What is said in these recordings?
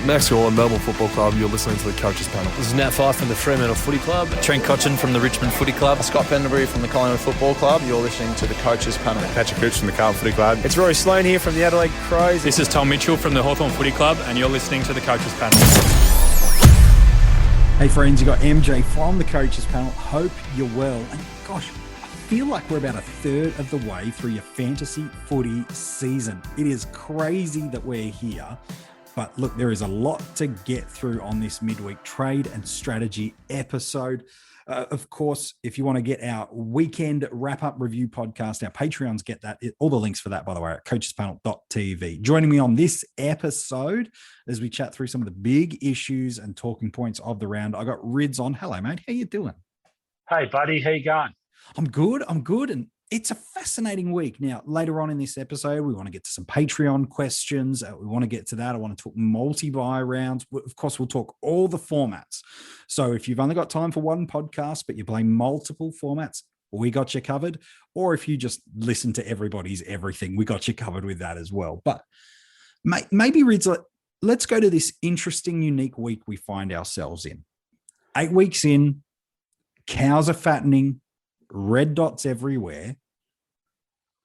Max Gorlin, Melbourne Football Club. You're listening to the Coaches Panel. This is Nat Fyfe from the Fremantle Footy Club. Trent Cotchin from the Richmond Footy Club. Scott Pendlebury from the Collingwood Football Club. You're listening to the Coaches Panel. Patrick Cooch from the Carlton Footy Club. It's Rory Sloane here from the Adelaide Crows. This is Tom Mitchell from the Hawthorn Footy Club, and you're listening to the Coaches Panel. Hey friends, you got MJ from the Coaches Panel. Hope you're well. And gosh, I feel like we're about a third of the way through your fantasy footy season. It is crazy that we're here. But look, there is a lot to get through on this midweek trade and strategy episode. Of course, if you want to get our weekend wrap-up review podcast, our Patreons get that. All the links for that, by the way, at coachespanel.tv. Joining me on this episode as we chat through some of the big issues and talking points of the round, I got Rids on. Hello, mate. How you doing? Hey, buddy. How you going? I'm good. And it's a fascinating week. Now, later on in this episode, we want to get to some Patreon questions. We want to get to that. I want to talk multi-buy rounds. Of course, we'll talk all the formats. So if you've only got time for one podcast, but you play multiple formats, we got you covered. Or if you just listen to everybody's everything, we got you covered with that as well. But maybe, Rids, let's go to this interesting, unique week we find ourselves in. 8 weeks in, cows are fattening, red dots everywhere.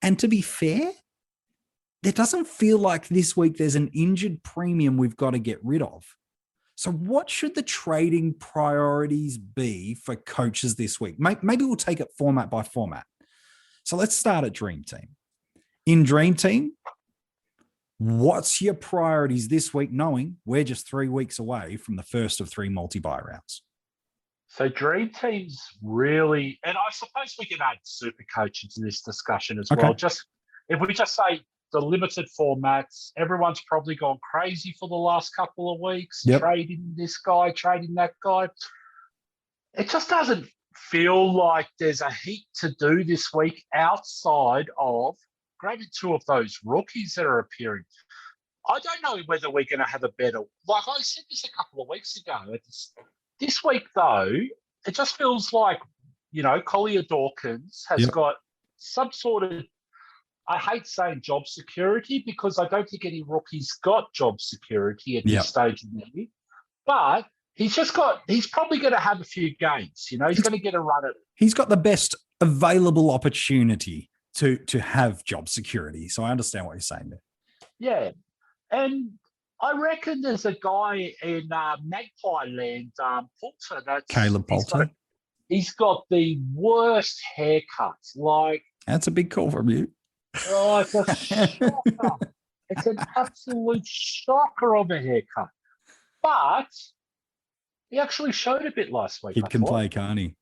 And to be fair, there doesn't feel like this week there's an injured premium we've got to get rid of. So what should the trading priorities be for coaches this week? Maybe we'll take it format by format. So let's start at Dream Team. In Dream Team, what's your priorities this week, knowing we're just 3 weeks away from the first of 3 multi-buy rounds? So Dream Team's really, and I suppose we can add SuperCoach into this discussion as well. Just if we just say the limited formats, everyone's probably gone crazy for the last couple of weeks, trading this guy, trading that guy. It just doesn't feel like there's a heap to do this week outside of grabbing 2 of those rookies that are appearing. I don't know whether we're going to have a better, like I said this a couple of weeks ago, this week, though, it just feels like, Collier Dawkins has got some sort of, I hate saying job security because I don't think any rookies got job security at this stage in the year. But he's probably going to have a few games. He's going to get a run at it. He's got the best available opportunity to have job security. So I understand what you're saying there. Yeah. And I reckon there's a guy in Magpie Land, Poulter. Caleb Poulter. He's got the worst haircut. That's a big call from you. Oh, it's a shocker. It's an absolute shocker of a haircut. But he actually showed a bit last week. He can play, can't he?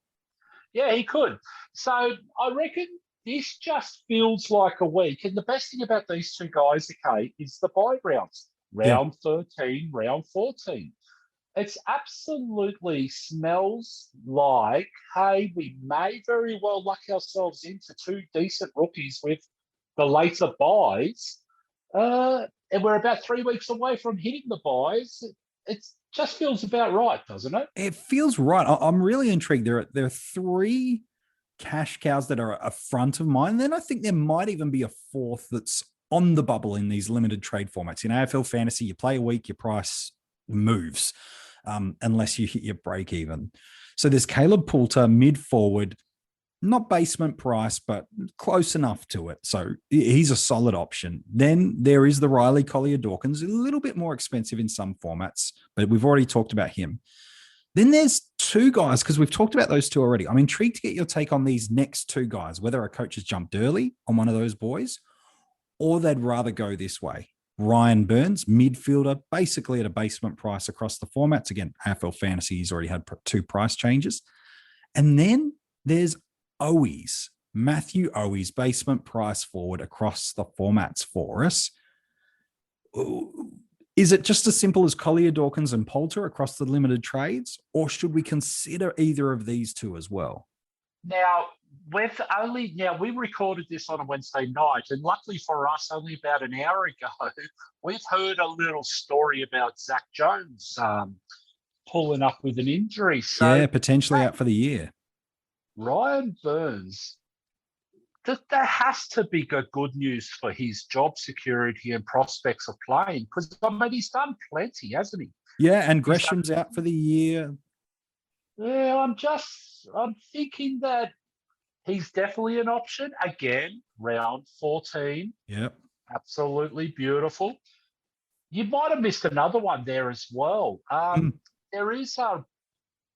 Yeah, he could. So I reckon this just feels like a week. And the best thing about these 2 guys, okay, is the buy rounds. Round 13, round 14. It's absolutely smells like, hey, we may very well luck ourselves into 2 decent rookies with the later buys. And we're about 3 weeks away from hitting the buys. It just feels about right, doesn't it? It feels right. I'm really intrigued. There are 3 cash cows that are a front of mine. And then I think there might even be a 4th that's on the bubble in these limited trade formats. In AFL Fantasy, you play a week, your price moves unless you hit your break even. So there's Caleb Poulter, mid-forward, not basement price, but close enough to it. So he's a solid option. Then there is the Riley Collier Dawkins, a little bit more expensive in some formats, but we've already talked about him. Then there's 2 guys, because we've talked about those 2 already. I'm intrigued to get your take on these next 2 guys, whether a coach has jumped early on one of those boys, or they'd rather go this way. Ryan Burns, midfielder, basically at a basement price across the formats. Again, AFL Fantasy, he's already had 2 price changes. And then there's Owies, Matthew Owies, basement price forward across the formats for us. Is it just as simple as Collier Dawkins and Poulter across the limited trades, or should we consider either of these 2 as well? Now, we recorded this on a Wednesday night, and luckily for us, only about an hour ago, we've heard a little story about Zach Jones pulling up with an injury. So potentially out for the year. Ryan Burns, there has to be good news for his job security and prospects of playing, because I mean he's done plenty, hasn't he? Yeah, and Gresham's out for the year. Yeah, I'm thinking that he's definitely an option. Again, round 14. Yep. Absolutely beautiful. You might have missed another one there as well.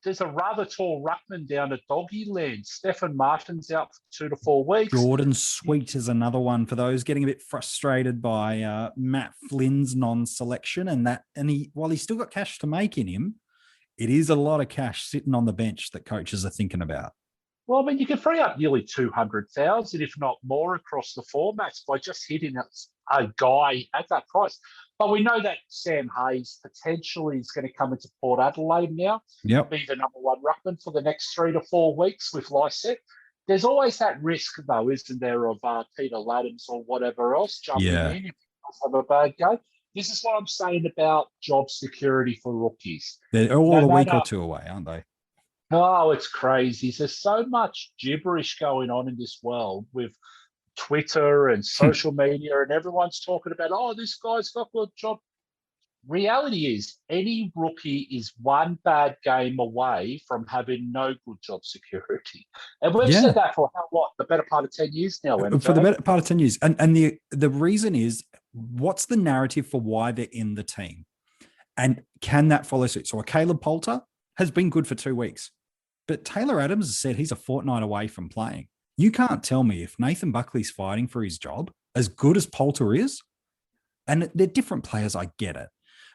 There's a rather tall ruckman down at Doggy Land. Stefan Martin's out for 2 to 4 weeks. Jordan Sweet is another one for those getting a bit frustrated by Matt Flynn's non-selection, while he's still got cash to make in him, it is a lot of cash sitting on the bench that coaches are thinking about. Well, I mean, you can free up nearly 200,000, if not more, across the formats by just hitting a guy at that price. But we know that Sam Hayes potentially is going to come into Port Adelaide now. Yep. Be the number one ruckman for the next 3 to 4 weeks with Lysette. There's always that risk, though, isn't there, of Peter Laddams or whatever else jumping in if he does have a bad game. This is what I'm saying about job security for rookies. They're all a week or two away, aren't they? Oh, it's crazy. There's so much gibberish going on in this world with Twitter and social media, and everyone's talking about, oh, this guy's got a good job. Reality is, any rookie is one bad game away from having no good job security. And we've said that for the better part of 10 years now. MJ? For the better part of 10 years. And the reason is, what's the narrative for why they're in the team? And can that follow suit? So a Caleb Poulter has been good for 2 weeks, but Taylor Adams has said he's a fortnight away from playing. You can't tell me if Nathan Buckley's fighting for his job, as good as Poulter is, and they're different players, I get it.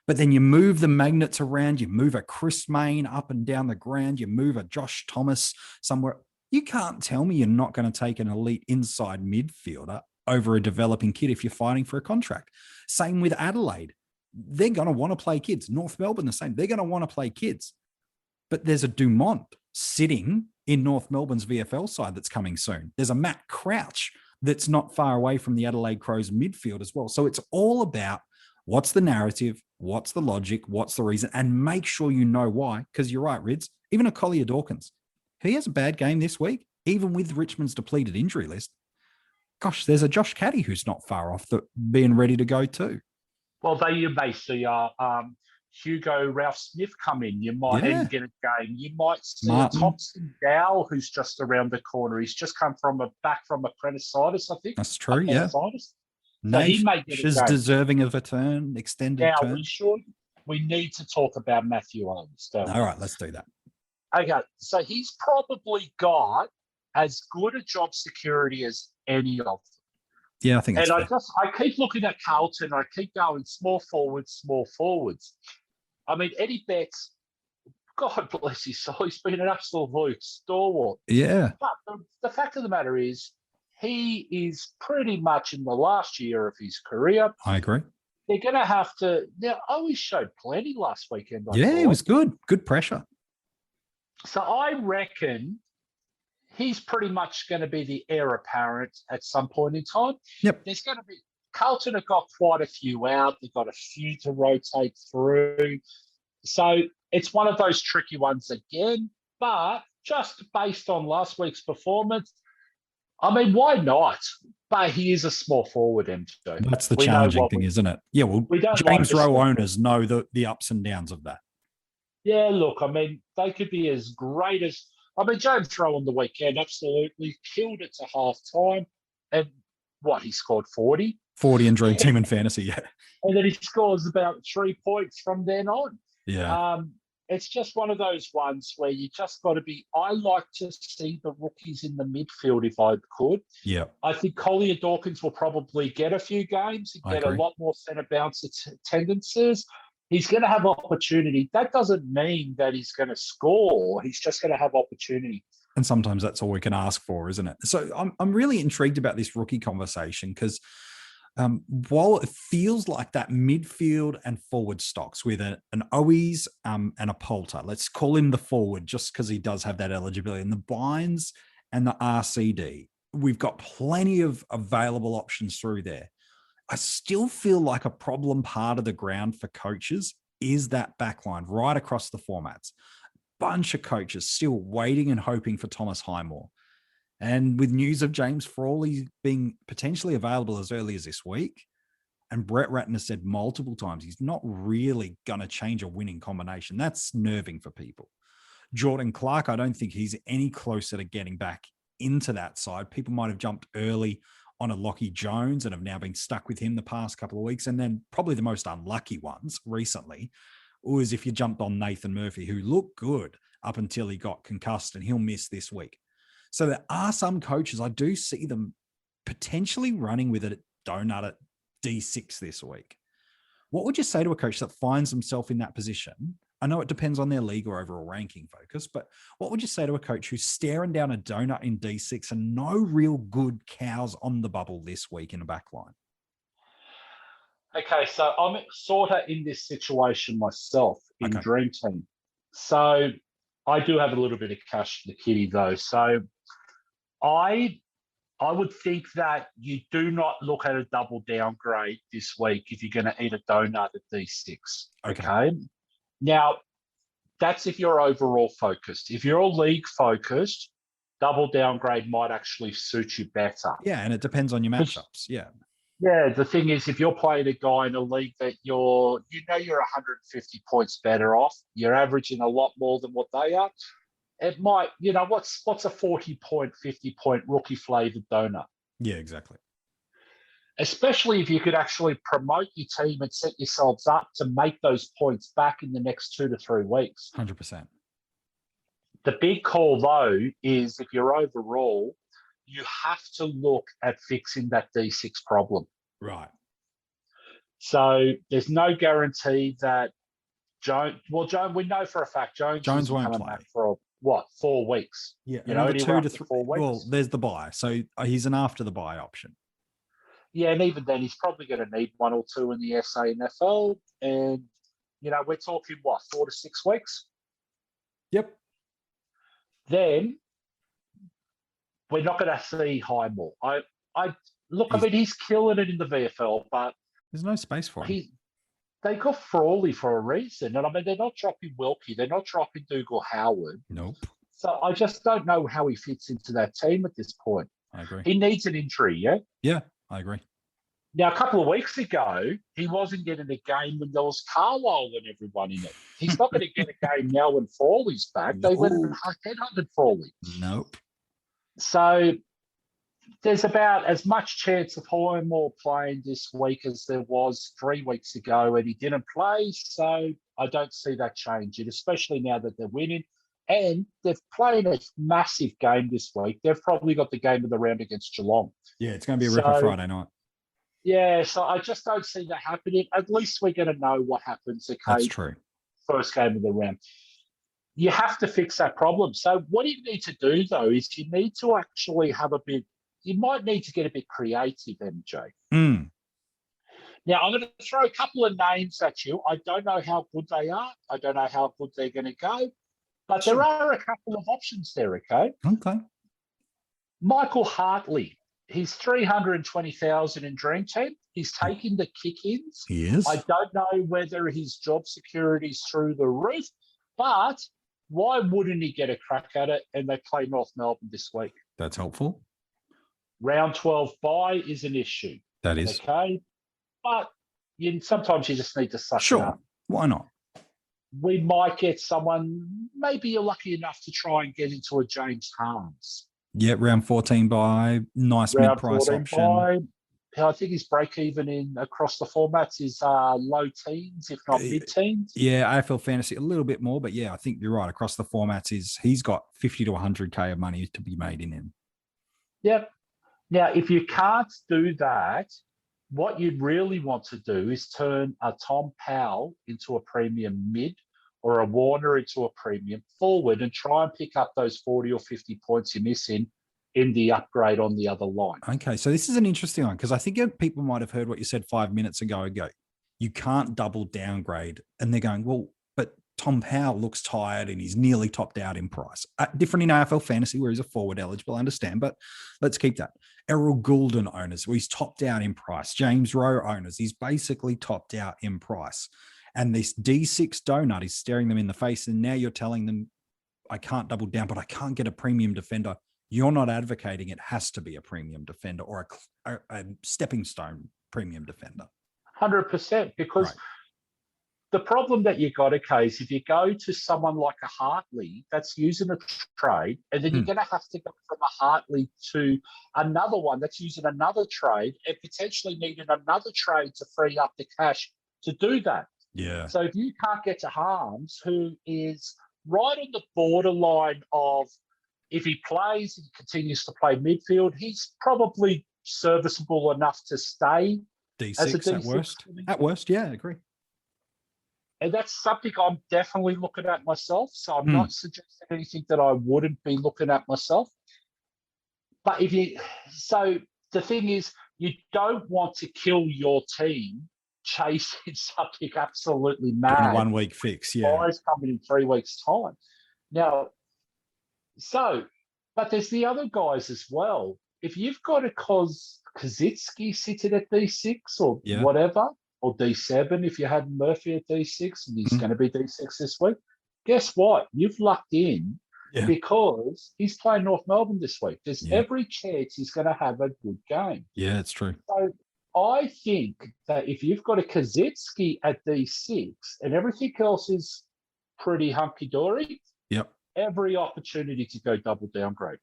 But then you move the magnets around, you move a Chris Mayne up and down the ground, you move a Josh Thomas somewhere. You can't tell me you're not going to take an elite inside midfielder over a developing kid if you're fighting for a contract. Same with Adelaide. They're going to want to play kids. North Melbourne, the same. They're going to want to play kids. But there's a Dumont sitting in North Melbourne's VFL side that's coming soon. There's a Matt Crouch that's not far away from the Adelaide Crows midfield as well. So it's all about what's the narrative, what's the logic, what's the reason, and make sure you know why. Because you're right, Rids, even a Collier Dawkins, he has a bad game this week, even with Richmond's depleted injury list. Gosh, there's a Josh Caddy who's not far off being ready to go too. Well, you may see Hugo Ralph Smith come in. You might get a game. You might see Thompson Dow, who's just around the corner. He's just come back from appendicitis, I think. That's true, yeah. So he may get is deserving of a turn, extended turn. We need to talk about Matthew Owens. All right, let's do that. Okay, so he's probably got as good a job security as any of them. Yeah, I think that's fair. I keep looking at Carlton. I keep going small forwards. I mean, Eddie Betts, God bless his soul, he's been an absolute stalwart. Yeah. But the fact of the matter is, he is pretty much in the last year of his career. I agree. They're going to have to. Now, Owie showed plenty last weekend. It was good. Good pressure. So I reckon he's pretty much going to be the heir apparent at some point in time. Yep. There's going to be Carlton have got quite a few out. They've got a few to rotate through. So it's one of those tricky ones again. But just based on last week's performance, I mean, why not? But he is a small forward, MJ. That's the challenging thing, isn't it? Yeah, well, James Rowe owners know the ups and downs of that. Yeah, look, I mean, they could be as great as... I mean, James Rowe on the weekend absolutely killed it to half-time. And he scored 40? 40 in Dream Team and Fantasy, yeah. And then he scores about 3 points from then on. Yeah. It's just one of those ones where you just got to be... I like to see the rookies in the midfield if I could. Yeah. I think Collier Dawkins will probably get a few games. He'll get a lot more centre bounce attendances. He's going to have opportunity. That doesn't mean that he's going to score. He's just going to have opportunity. And sometimes that's all we can ask for, isn't it? So I'm really intrigued about this rookie conversation because while it feels like that midfield and forward stocks with an Owies and a Poulter, let's call him the forward just because he does have that eligibility, and the Bynes and the RCD, we've got plenty of available options through there. I still feel like a problem part of the ground for coaches is that backline right across the formats. Bunch of coaches still waiting and hoping for Thomas Highmore. And with news of James Frawley being potentially available as early as this week, and Brett Ratner said multiple times he's not really going to change a winning combination. That's nerving for people. Jordan Clark, I don't think he's any closer to getting back into that side. People might have jumped early on a Lockie Jones and have now been stuck with him the past couple of weeks. And then probably the most unlucky ones recently was if you jumped on Nathan Murphy, who looked good up until he got concussed, and he'll miss this week. So there are some coaches, I do see them potentially running with it at donut at D6 this week. What would you say to a coach that finds himself in that position? I know it depends on their league or overall ranking focus, but what would you say to a coach who's staring down a donut in D6 and no real good cows on the bubble this week in a back line? Okay, so I'm sort of in this situation myself in Dream Team. So I do have a little bit of cash for the kitty though. So I would think that you do not look at a double downgrade this week if you're going to eat a donut at D6. Okay. Now, that's if you're overall focused. If you're league focused, double downgrade might actually suit you better. Yeah, and it depends on your matchups. Yeah. Yeah, the thing is, if you're playing a guy in a league that you're 150 points better off, you're averaging a lot more than what they are, it might, what's a 40-point, 50-point rookie-flavored donut? Yeah, exactly. Especially if you could actually promote your team and set yourselves up to make those points back in the next 2 to 3 weeks. 100%. The big call, though, is if you're overall, you have to look at fixing that D6 problem. Right. So there's no guarantee that Jones, we know for a fact Jones won't play back for 4 weeks. Yeah, another 2 to 3 4 weeks. Well, there's the buy, so he's an after the buy option. Yeah, and even then, he's probably going to need 1 or 2 in the SANFL, and we're talking 4 to 6 weeks. Yep. Then we're not going to see Highmore. I mean, he's killing it in the VFL, but there's no space for him. They got Frawley for a reason. And I mean, they're not dropping Wilkie. They're not dropping Dougal Howard. Nope. So I just don't know how he fits into that team at this point. I agree. He needs an injury, yeah? Yeah, I agree. Now, a couple of weeks ago, he wasn't getting a game when there was Carlisle and everyone in it. He's not going to get a game now when Frawley's back. They went and headhunted Frawley. Nope. So there's about as much chance of Highmore playing this week as there was 3 weeks ago, and he didn't play. So I don't see that changing, especially now that they're winning. And they're playing a massive game this week. They've probably got the game of the round against Geelong. Yeah, it's going to be a ripper Friday night. Yeah, so I just don't see that happening. At least we're going to know what happens. Okay, that's true. First game of the round. You have to fix that problem. So what you need to do, though, is you need to actually have a bit, you might need to get a bit creative, MJ. Now, I'm going to throw a couple of names at you. I don't know how good they are. I don't know how good they're going to go. But there are a couple of options there, okay? Okay. Michael Hartley. He's 320,000 in Dream Team. He's taking the kick-ins. He is. I don't know whether his job security is through the roof, but why wouldn't he get a crack at it? And they play North Melbourne this week. That's helpful. Round 12 bye is an issue. That is. Okay. But sometimes you just need to suck it up. Why not? We might get someone, maybe you're lucky enough to try and get into a James Harms. Yeah, round 14 by nice mid-price option. By, I think his break-even in across the formats is low teens, if not mid-teens. Yeah, AFL Fantasy a little bit more, but yeah, I think you're right. Across the formats, he's got 50 to 100K of money to be made in him. Yep. Now, if you can't do that, what you'd really want to do is turn a Tom Powell into a premium mid or a Warner into a premium forward and try and pick up those 40 or 50 points you're missing in the upgrade on the other line. Okay, so this is an interesting one because I think people might have heard what you said 5 minutes ago. You can't double downgrade. And they're going, well, but Tom Powell looks tired and he's nearly topped out in price. Different in AFL Fantasy where he's a forward eligible, I understand, but let's keep that. Errol Goulden owners, where he's topped out in price. James Rowe owners, he's basically topped out in price. And this D6 donut is staring them in the face. And now you're telling them, I can't double down, but I can't get a premium defender you're not advocating it has to be a premium defender or a stepping stone premium defender. 100%, because the problem that you got, okay, is if you go to someone like a Hartley that's using a trade, and then you're going to have to go from a Hartley to another one that's using another trade and potentially needing another trade to free up the cash to do that. Yeah. So if you can't get to Harms, who is right on the borderline of, if he plays and continues to play midfield, he's probably serviceable enough to stay D6, as a D6 at worst. At worst, yeah, I agree. And that's something I'm definitely looking at myself. So I'm not suggesting anything that I wouldn't be looking at myself. But so the thing is, you don't want to kill your team chasing something absolutely mad. In a 1 week fix, yeah. Guys coming in 3 weeks' time. Now, but there's the other guys as well. If you've got a Kozitzki sitting at D6 or whatever, or D7 if you had Murphy at D6 and he's going to be D6 this week, guess what? You've lucked in because he's playing North Melbourne this week. There's every chance he's going to have a good game. Yeah, it's true. So I think that if you've got a Kozitzki at D6 and everything else is pretty hunky-dory, every opportunity to go double downgrade.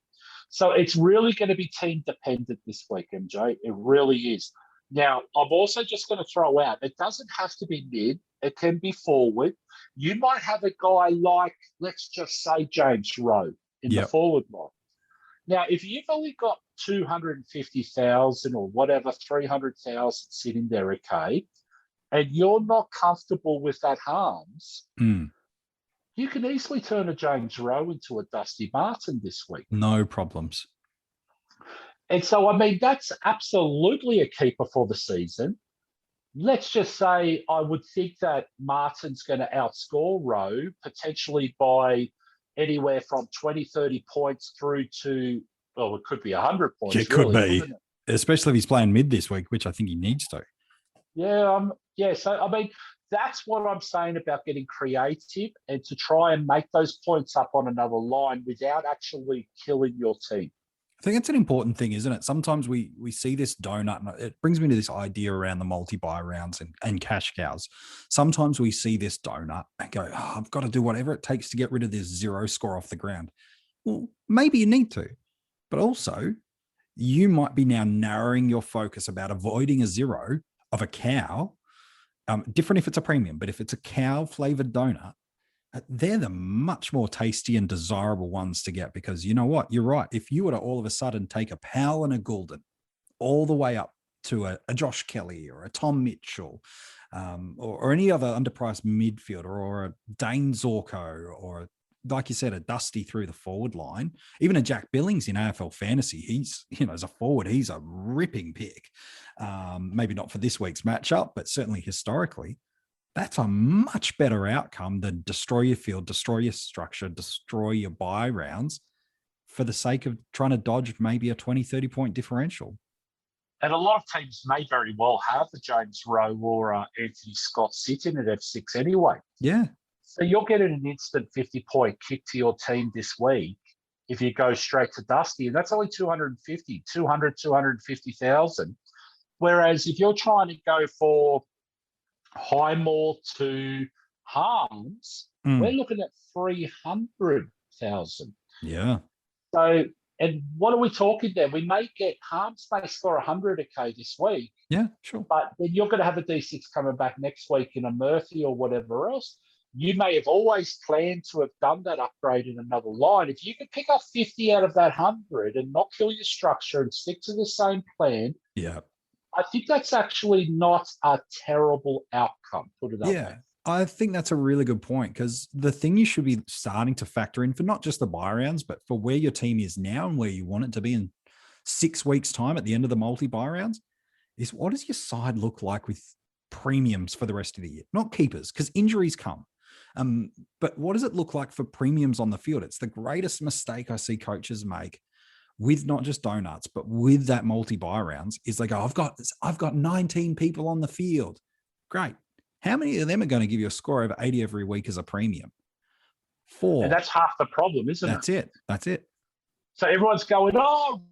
So it's really going to be team dependent this week, MJ. It really is. Now, I'm also just going to throw out, it doesn't have to be mid. It can be forward. You might have a guy like, let's just say, James Rowe in the forward line. Now, if you've only got 250,000 or whatever, 300,000 sitting there, okay, and you're not comfortable with that Harms, you can easily turn a James Rowe into a Dusty Martin this week. No problems. And so, I mean, that's absolutely a keeper for the season. Let's just say I would think that Martin's going to outscore Rowe potentially by anywhere from 20, 30 points through to, well, it could be 100 points. It could be, especially if he's playing mid this week, which I think he needs to. Yeah. So, I mean, that's what I'm saying about getting creative and to try and make those points up on another line without actually killing your team. I think it's an important thing, isn't it? Sometimes we see this donut, and it brings me to this idea around the multi-buy rounds and cash cows. Sometimes we see this donut and go, I've got to do whatever it takes to get rid of this zero score off the ground. Well, maybe you need to, but also you might be now narrowing your focus about avoiding a zero of a cow. Different if it's a premium, but if it's a cow flavored donut, they're the much more tasty and desirable ones to get, because you know what? You're right. If you were to all of a sudden take a Powell and a Goulden all the way up to a Josh Kelly or a Tom Mitchell or any other underpriced midfielder or a Dane Zorko or, like you said, a Dusty through the forward line, even a Jack Billings in AFL Fantasy, he's, as a forward, he's a ripping pick. Maybe not for this week's matchup, but certainly historically. That's a much better outcome than destroy your field, destroy your structure, destroy your buy rounds for the sake of trying to dodge maybe a 20, 30-point differential. And a lot of teams may very well have a James Rowe or Anthony Scott sitting at F6 anyway. Yeah. So you're getting an instant 50-point kick to your team this week if you go straight to Dusty, and that's only 250,000. Whereas if you're trying to go for Highmore to Harms, we're looking at 300,000. Yeah. So, and what are we talking there? We may get Harms may score 100K this week. Yeah, sure. But then you're going to have a D6 coming back next week in a Murphy or whatever else. You may have always planned to have done that upgrade in another line. If you could pick up 50 out of that 100 and not kill your structure and stick to the same plan, I think that's actually not a terrible outcome. Put it up there. I think that's a really good point, because the thing you should be starting to factor in for not just the buy rounds, but for where your team is now and where you want it to be in 6 weeks' time at the end of the multi-buy rounds is, what does your side look like with premiums for the rest of the year? Not keepers, because injuries come. But what does it look like for premiums on the field? It's the greatest mistake I see coaches make with not just donuts, but with that multi-buy rounds, is they go, I've got 19 people on the field. Great. How many of them are going to give you a score over 80 every week as a premium? 4. And that's half the problem, isn't it? That's it. So everyone's going, oh,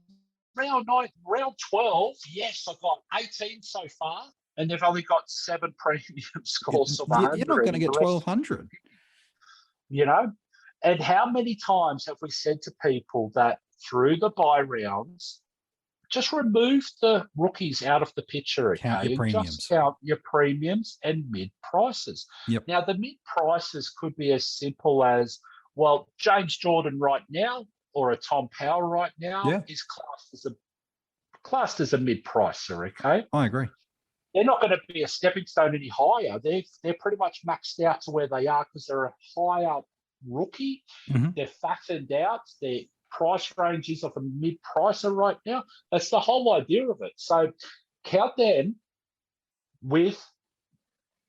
round 9, round 12. Yes, I've got 18 so far, and they've only got 7 premium scores of 100. You're not going to get 1,200. You know, and how many times have we said to people that through the bye rounds, just remove the rookies out of the picture, okay? Count your premiums. Just count your premiums and mid prices. Yep. Now, the mid prices could be as simple as, well, James Jordan right now or a Tom Powell right now is classed as a mid pricer, okay? I agree. They're not going to be a stepping stone any higher. They're pretty much maxed out to where they are because they're a higher rookie. Mm-hmm. They're fattened out. Their price range is of a mid-pricer right now. That's the whole idea of it. So count them with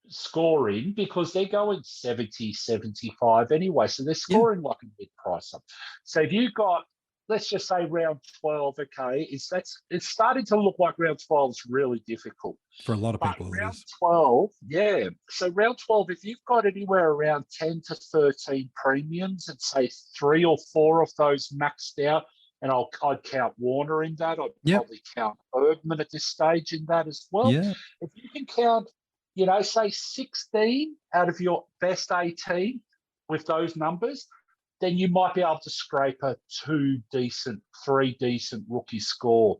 scoring because they're going 70, 75 anyway. So they're scoring like a mid-pricer. So if you got, let's just say round 12, okay, it's starting to look like round 12 is really difficult. For a lot of people, round it is. 12, yeah. So round 12, if you've got anywhere around 10 to 13 premiums and say 3 or 4 of those maxed out, and I'd count Warner in that, I'd probably count Bergman at this stage in that as well. Yeah. If you can count, say 16 out of your best 18 with those numbers, then you might be able to scrape a 3 decent rookie score,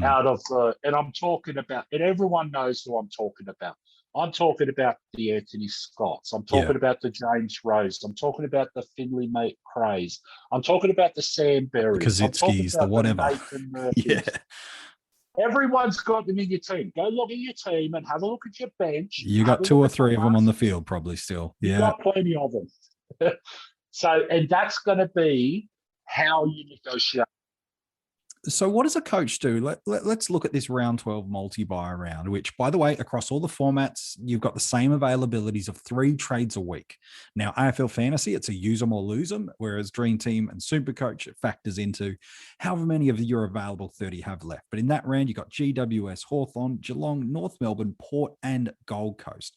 out of and I'm talking about, and everyone knows who I'm talking about. I'm talking about the Anthony Scotts. I'm talking about the James Rose. I'm talking about the Finley Craze. I'm talking about the Sam Berry. The Kazitskis, the whatever. Yeah. Everyone's got them in your team. Go log in your team and have a look at your bench. You got 2 or 3 of them on the field probably still. You got plenty of them. So, and that's going to be how you negotiate. So what does a coach do? Let's look at this round 12 multi-buy round, which, by the way, across all the formats, you've got the same availabilities of 3 trades a week. Now, AFL Fantasy, it's a use them or lose them, whereas Dream Team and SuperCoach, it factors into however many of your available 30 have left. But in that round, you've got GWS, Hawthorn, Geelong, North Melbourne, Port, and Gold Coast.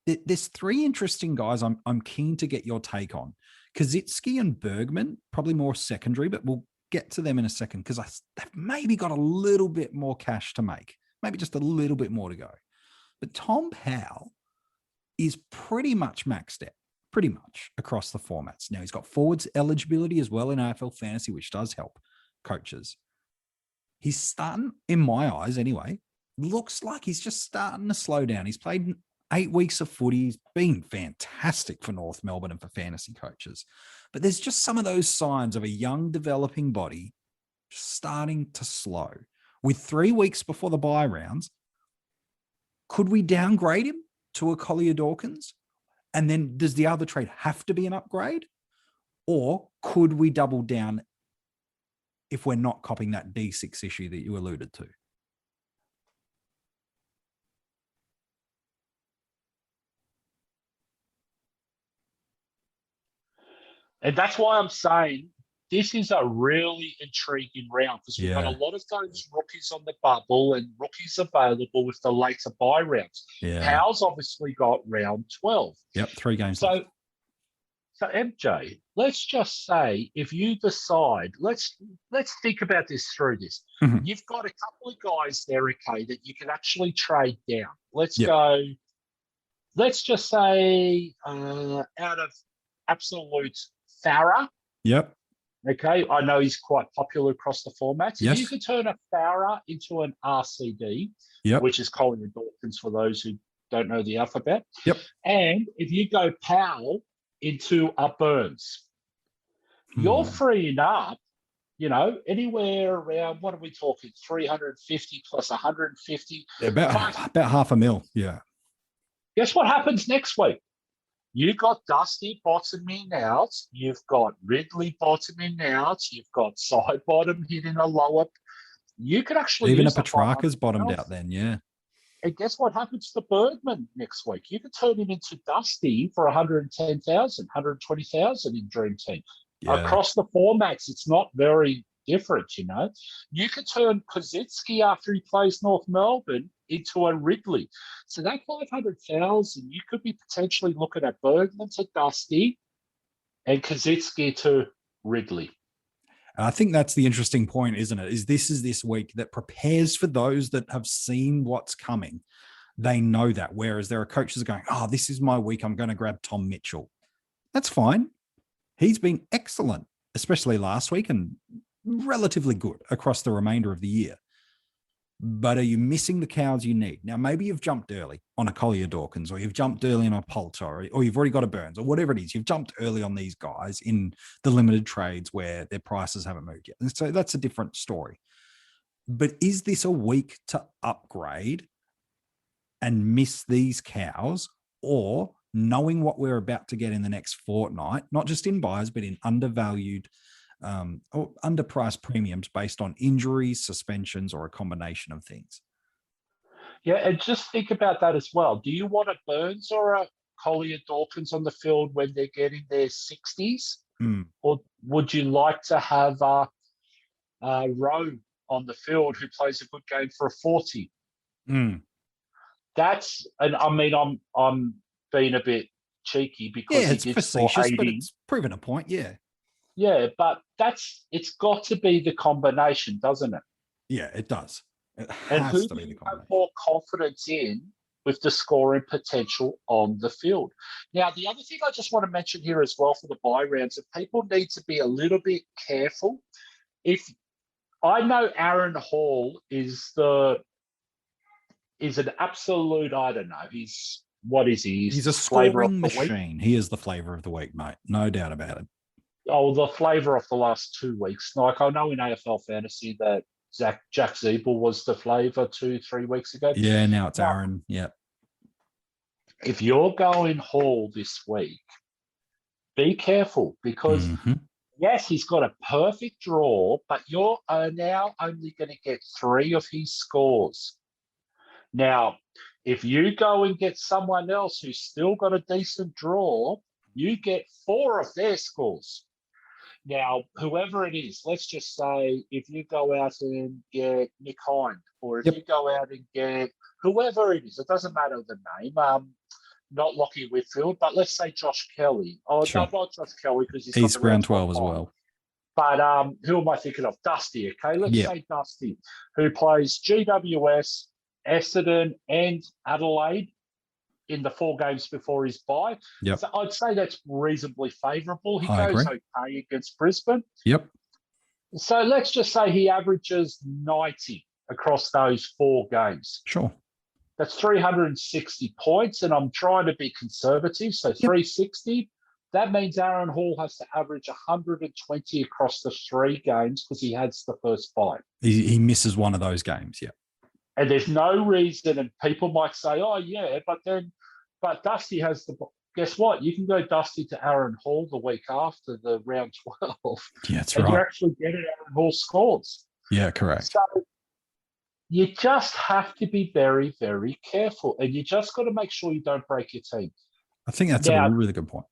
There's 3 interesting guys I'm keen to get your take on. Kazitski and Bergman, probably more secondary, but we'll get to them in a second because they've maybe got a little bit more cash to make, maybe just a little bit more to go. But Tom Powell is pretty much maxed out, pretty much across the formats. Now, he's got forwards eligibility as well in AFL Fantasy, which does help coaches. He's starting, in my eyes anyway, looks like he's just starting to slow down. He's played 8 weeks of footy. He's been fantastic for North Melbourne and for fantasy coaches. But there's just some of those signs of a young developing body starting to slow. With 3 weeks before the bye rounds, could we downgrade him to a Collier Dawkins? And then does the other trade have to be an upgrade? Or could we double down if we're not copping that D6 issue that you alluded to? And that's why I'm saying this is a really intriguing round because we've got a lot of those rookies on the bubble and rookies available with the later bye rounds. Yeah. Powell's obviously got round 12. Yep, 3 games. So MJ, let's just say if you decide, let's think about this through this. Mm-hmm. You've got a couple of guys there, okay, that you can actually trade down. Let's go. Let's just say out of absolute Farah. Yep. Okay, I know he's quite popular across the formats. Yes. If you could turn a Farah into an RCD, which is Collier Dawkins for those who don't know the alphabet. Yep. And if you go Powell into a Burns, you're freeing up, anywhere around, what are we talking, 350 plus 150? About $500,000, yeah. Guess what happens next week? You've got Dusty bottoming out. You've got Ridley bottoming out. You've got side bottom hitting a lower. You could actually even use a Petrarca's bottomed out then, yeah. And guess what happens to Bergman next week? You could turn him into Dusty for 110,000, 120,000 in Dream Team. Yeah. Across the formats, it's not very different, You could turn Kazitski after he plays North Melbourne into a Ridley. So that 500,000, you could be potentially looking at Bergman to Dusty and Kazitski to Ridley. And I think that's the interesting point, isn't it? Is this week that prepares for those that have seen what's coming. They know that. Whereas there are coaches going, oh, this is my week. I'm going to grab Tom Mitchell. That's fine. He's been excellent, especially last week, and relatively good across the remainder of the year. But are you missing the cows you need? Now, maybe you've jumped early on a Collier Dawkins, or you've jumped early on a Poulter, or you've already got a Burns, or whatever it is. You've jumped early on these guys in the limited trades where their prices haven't moved yet. And so that's a different story. But is this a week to upgrade and miss these cows, or knowing what we're about to get in the next fortnight, not just in buys, but in undervalued or underpriced premiums based on injuries, suspensions, or a combination of things? Yeah, and just think about that as well. Do you want a Burns or a Collier Dawkins on the field when they're getting their 60s? Or would you like to have a Rowe on the field who plays a good game for a 40? That's, and I mean, I'm being a bit cheeky because it's facetious, but it's proven a point. Yeah, but it's got to be the combination, doesn't it? Yeah, it does. It and has who to do be the you have combination. more confidence in with the scoring potential on the field? Now, the other thing I just want to mention here as well for the buy rounds, that people need to be a little bit careful. If I know Aaron Hall is an absolute, I don't know, he's a scoring machine. He is the flavor of the week, mate. No doubt about it. Oh, the flavour of the last 2 weeks. Like, I know in AFL Fantasy that Jack Zeeble was the flavour 2-3 weeks ago. Yeah, now it's Aaron. Yeah. If you're going Hall this week, be careful because, yes, he's got a perfect draw, but you're now only going to get 3 of his scores. Now, if you go and get someone else who's still got a decent draw, you get 4 of their scores. Now, whoever it is, let's just say if you go out and get Nick Hind, or if you go out and get whoever it is, it doesn't matter the name, not Lockie Whitfield, but let's say Josh Kelly. Oh, sure. No, not Josh Kelly because he's round 12 as well. But who am I thinking of? Dusty, okay? Let's say Dusty, who plays GWS, Essendon, and Adelaide in the 4 games before his bye. Yep. So I'd say that's reasonably favourable. He goes okay against Brisbane. Yep. So let's just say he averages 90 across those 4 games. Sure. That's 360 points, and I'm trying to be conservative. So 360, that means Aaron Hall has to average 120 across the 3 games because he has the first bye. He misses one of those games, And there's no reason, and people might say, oh, yeah, but Dusty has the... Guess what? You can go Dusty to Aaron Hall the week after the round 12. Yeah, that's and right. you actually get Aaron Hall scores. Yeah, correct. So you just have to be very, very careful. And you just got to make sure you don't break your team. I think that's a really good point.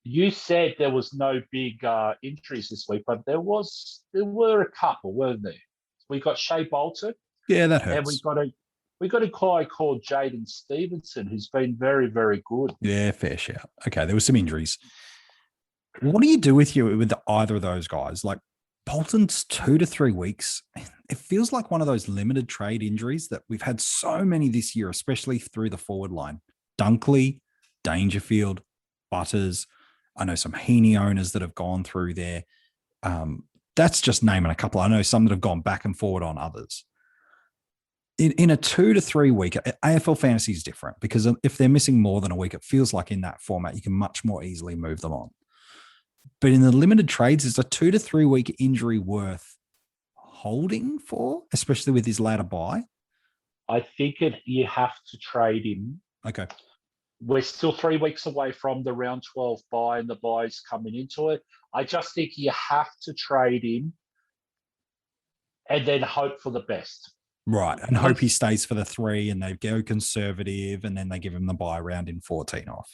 You said there was no big injuries this week, but there were a couple, weren't there? We got Shea Bolton. Yeah, that hurts. And we got a guy called Jaden Stevenson who's been very, very good. Yeah, fair shout. Okay, there were some injuries. What do you do with either of those guys? Like Bolton's 2 to 3 weeks. It feels like one of those limited trade injuries that we've had so many this year, especially through the forward line. Dunkley, Dangerfield, Butters. I know some Heaney owners that have gone through there. That's just naming a couple. I know some that have gone back and forward on others. In a 2 to 3 week, AFL Fantasy is different because if they're missing more than a week, it feels like in that format, you can much more easily move them on. But in the limited trades, is a 2 to 3 week injury worth holding for, especially with his latter buy? I think you have to trade him. Okay. We're still 3 weeks away from the round 12 buy and the buys coming into it. I just think you have to trade him and then hope for the best. Right. And hope he stays for the 3 and they go conservative and then they give him the buy round in 14 off.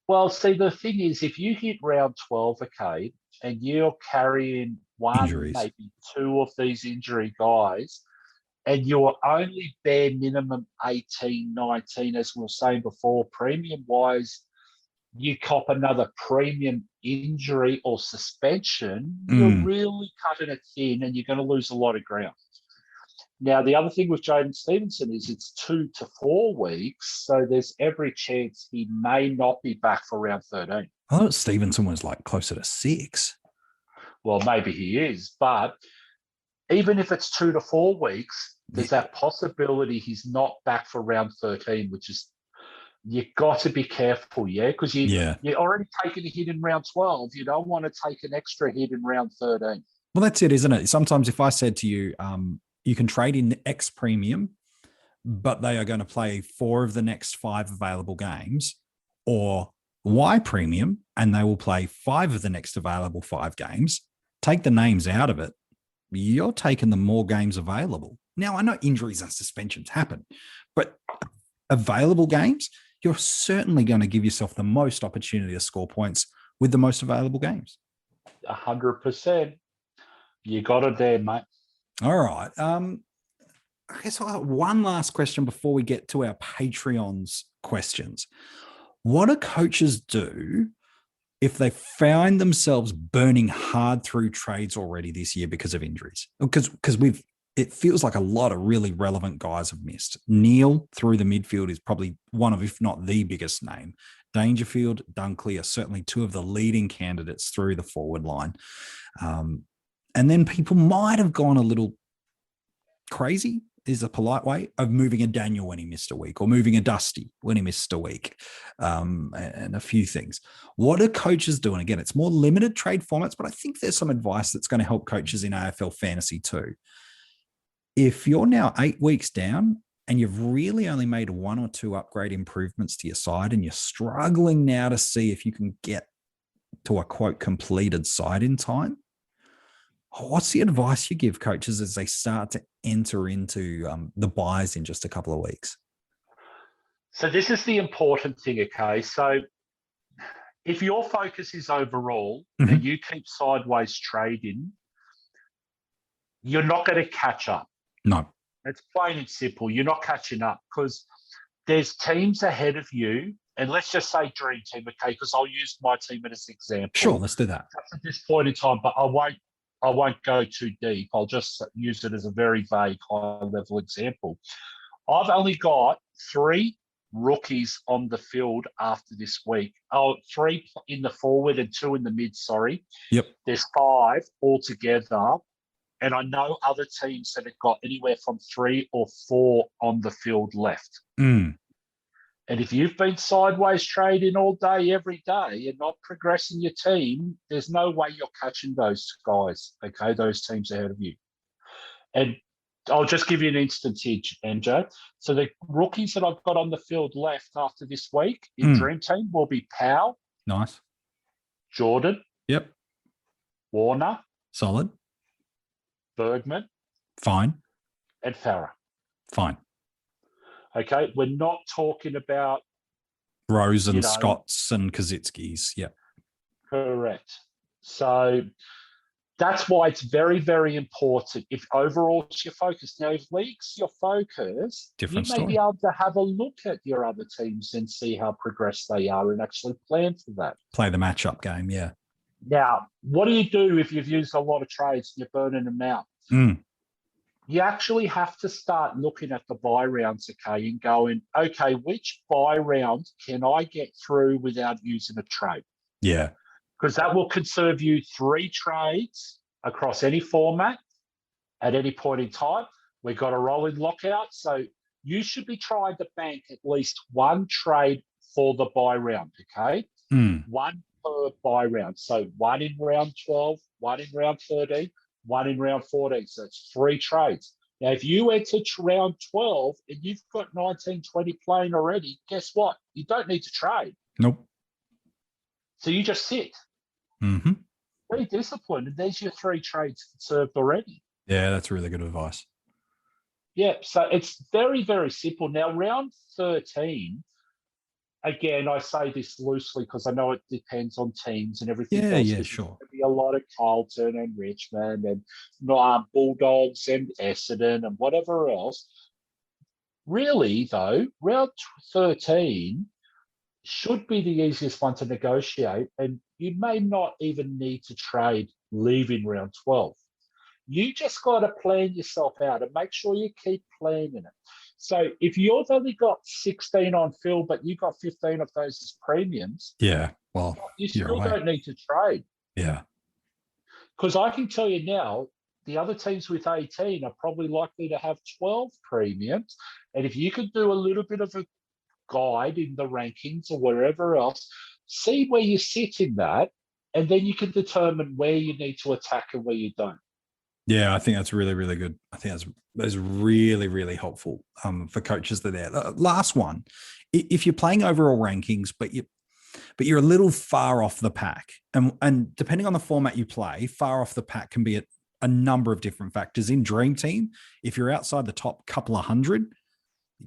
Well, see, the thing is, if you hit round 12, okay, and you're carrying Injuries. maybe 2 of these injury guys, and you're only bare minimum 18, 19, as we were saying before, premium-wise, you cop another premium injury or suspension, you're really cutting it thin and you're going to lose a lot of ground. Now, the other thing with Jaden Stevenson is it's 2 to 4 weeks, so there's every chance he may not be back for round 13. I thought Stevenson was like closer to 6. Well, maybe he is, but even if it's 2 to 4 weeks, there's that possibility he's not back for round 13, which is, you got to be careful, because you're already taking a hit in round 12. You don't want to take an extra hit in round 13. Well, that's it, isn't it? Sometimes if I said to you, you can trade in X premium, but they are going to play 4 of the next 5 available games, or Y premium, and they will play 5 of the next available 5 games, take the names out of it, you're taking the more games available. Now, I know injuries and suspensions happen, but available games, you're certainly going to give yourself the most opportunity to score points with the most available games. 100%. You got it there, mate. All right. I guess I'll have one last question before we get to our Patreon's questions. What do coaches do if they find themselves burning hard through trades already this year because of injuries? Because it feels like a lot of really relevant guys have missed. Neil through the midfield is probably one of, if not the biggest name. Dangerfield, Dunkley are certainly 2 of the leading candidates through the forward line. And then people might have gone a little crazy, is a polite way, of moving a Daniel when he missed a week, or moving a Dusty when he missed a week, and a few things. What are coaches doing? Again, it's more limited trade formats, but I think there's some advice that's going to help coaches in AFL fantasy too. If you're now 8 weeks down and you've really only made 1 or 2 upgrade improvements to your side, and you're struggling now to see if you can get to a quote completed side in time, what's the advice you give coaches as they start to enter into the buys in just a couple of weeks? So this is the important thing, okay? So if your focus is overall and you keep sideways trading, you're not going to catch up. No. It's plain and simple. You're not catching up because there's teams ahead of you. And let's just say Dream Team, okay, because I'll use my team as an example. Sure, let's do that. That's at this point in time, but I won't go too deep. I'll just use it as a very vague, high-level example. I've only got 3 rookies on the field after this week. 3 in the forward and 2 in the mid, sorry. Yep. There's 5 altogether. And I know other teams that have got anywhere from 3 or 4 on the field left. And if you've been sideways trading all day, every day, and not progressing your team, there's no way you're catching those guys, okay, those teams ahead of you. And I'll just give you an instance here, MJ. So the rookies that I've got on the field left after this week in Dream Team will be Powell. Nice. Jordan. Yep. Warner. Solid. Bergman. Fine. And Farah. Fine. Okay, we're not talking about Rose and Scotts and Kazitskis. Yep. Correct. So that's why it's very, very important. If overall it's your focus. Now, if league's your focus, different you may story. be able to have a look at your other teams and see how progressed they are and actually plan for that. Play the matchup game, yeah. Now, what do you do if you've used a lot of trades and you're burning them out? You actually have to start looking at the buy rounds, okay, and going, okay, which buy round can I get through without using a trade? Yeah. Because that will conserve you 3 trades across any format at any point in time. We've got a rolling lockout, so you should be trying to bank at least 1 trade for the buy round, okay? 1 per buy round. So 1 in round 12, 1 in round 13, 1 in round 14. So it's 3 trades. Now, if you enter round 12 and you've got 19, 20 playing already, guess what? You don't need to trade. Nope. So you just sit. Very disciplined. And there's your 3 trades served already. Yeah, that's really good advice. Yeah, so it's very, very simple. Now, round 13, again, I say this loosely because I know it depends on teams and everything else. Yeah, sure. There's going to be a lot of Carlton and Richmond and Bulldogs and Essendon and whatever else. Really, though, round 13 should be the easiest one to negotiate, and you may not even need to trade leaving round 12. You just got to plan yourself out and make sure you keep playing in it. So if you've only got 16 on fill, but you got 15 of those as premiums, Yeah, well, you still don't need to trade. Yeah. Because I can tell you now, the other teams with 18 are probably likely to have 12 premiums. And if you could do a little bit of a guide in the rankings or wherever else, see where you sit in that, and then you can determine where you need to attack and where you don't. Yeah, I think that's really, really good. I think that's really, really helpful for coaches that are there. Last one, if you're playing overall rankings, but you're a little far off the pack, and depending on the format you play, far off the pack can be a number of different factors. In Dream Team, if you're outside the top couple of hundred,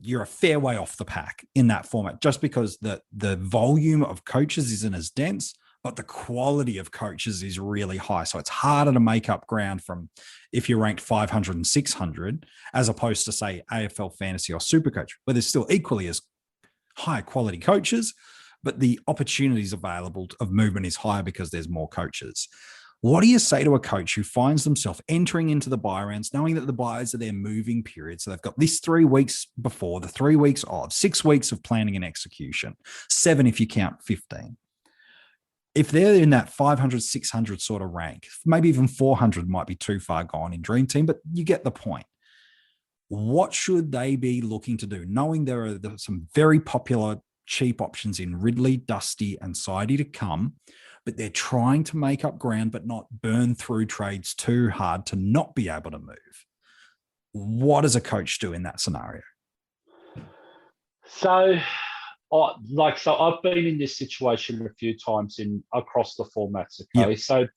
you're a fair way off the pack in that format, just because the volume of coaches isn't as dense, but the quality of coaches is really high. So it's harder to make up ground from if you're ranked 500 and 600, as opposed to, say, AFL Fantasy or SuperCoach, where there's still equally as high quality coaches, but the opportunities available of movement is higher because there's more coaches. What do you say to a coach who finds themselves entering into the buy rounds, knowing that the buys are their moving period? So they've got this 3 weeks before, the 3 weeks of, 6 weeks of planning and execution, 7 if you count 15. If they're in that 500, 600 sort of rank, maybe even 400 might be too far gone in Dream Team, but you get the point. What should they be looking to do, knowing there are some very popular cheap options in Ridley, Dusty, and Sidey to come, but they're trying to make up ground but not burn through trades too hard to not be able to move? What does a coach do in that scenario? So I've been in this situation a few times across the formats. Okay, Yep. So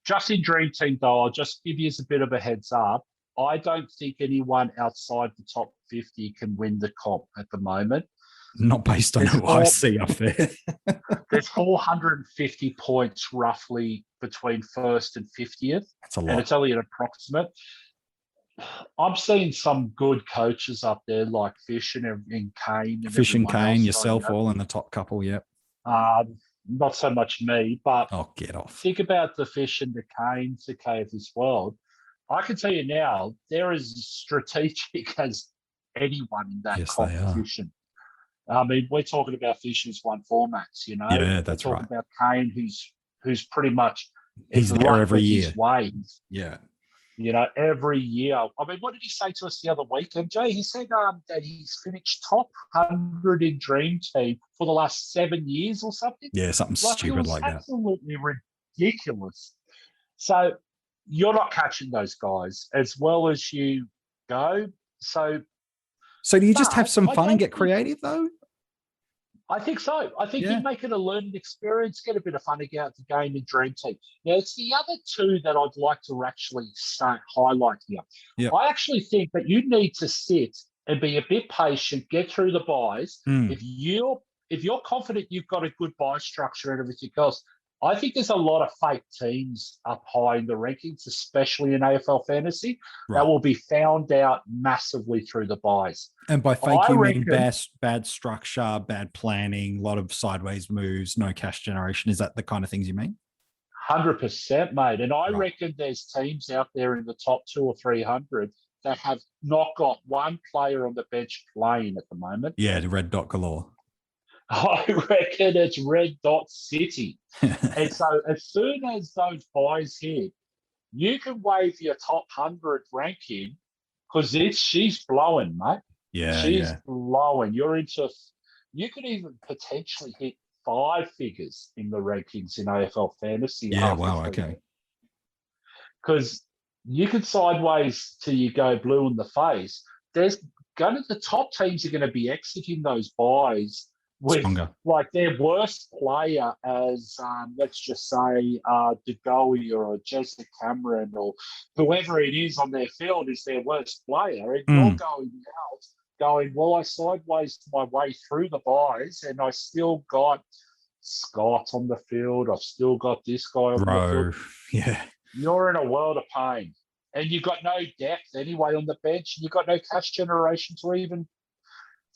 just in Dream Team, though, I'll just give you a bit of a heads up. I don't think anyone outside the top 50 can win the comp at the moment. Not based on who I see up there. There's 450 points roughly between first and 50th. That's a lot. And it's only an approximate. I'm seeing some good coaches up there like Fish and Kane. Fish and Kane, else, yourself, all in the top couple, yep. Not so much me, but Get off. think about the Fish and the Canes, okay, of this world. I can tell you now, they're as strategic as anyone in that competition. I mean, we're talking about Fish who's won formats, you know. Yeah, that's right. We're talking about Kane who's pretty much he's there every year. His ways. Yeah. You know, every year. I mean, what did he say to us the other week, MJ? He said that he's finished top 100 in Dream Team for the last 7 years or something. Yeah, something stupid like that. Absolutely ridiculous. So you're not catching those guys as well as you go. So do you just have some fun and get creative, though? I think so. I think you make it a learning experience, get a bit of fun and get out the game in Dream Team. Now, it's the other two that I'd like to actually highlight here. Yep. I actually think that you need to sit and be a bit patient, get through the buys. If you're confident you've got a good buy structure and everything else, I think there's a lot of fake teams up high in the rankings, especially in AFL Fantasy, that will be found out massively through the buys. And by fake, you mean bad structure, bad planning, a lot of sideways moves, no cash generation. Is that the kind of things you mean? 100%, mate. And I reckon there's teams out there in the top 200 or 300 that have not got one player on the bench playing at the moment. Yeah, the red dot galore. I reckon it's Red Dot City. And so as soon as those buys hit, you can wave your top 100 ranking because she's blowing, mate. Yeah, she's blowing. You could even potentially hit 5 figures in the rankings in AFL Fantasy. Yeah, wow, okay. Because you could sideways till you go blue in the face. The top teams are going to be exiting those buys with like their worst player as let's just say DeGoey or Jessica Cameron or whoever it is on their field is their worst player, and you're going, well, I sideways my way through the buys and I still got Scott on the field, I've still got this guy on the field. Yeah, you're in a world of pain, and you've got no depth anyway on the bench, and you've got no cash generation to even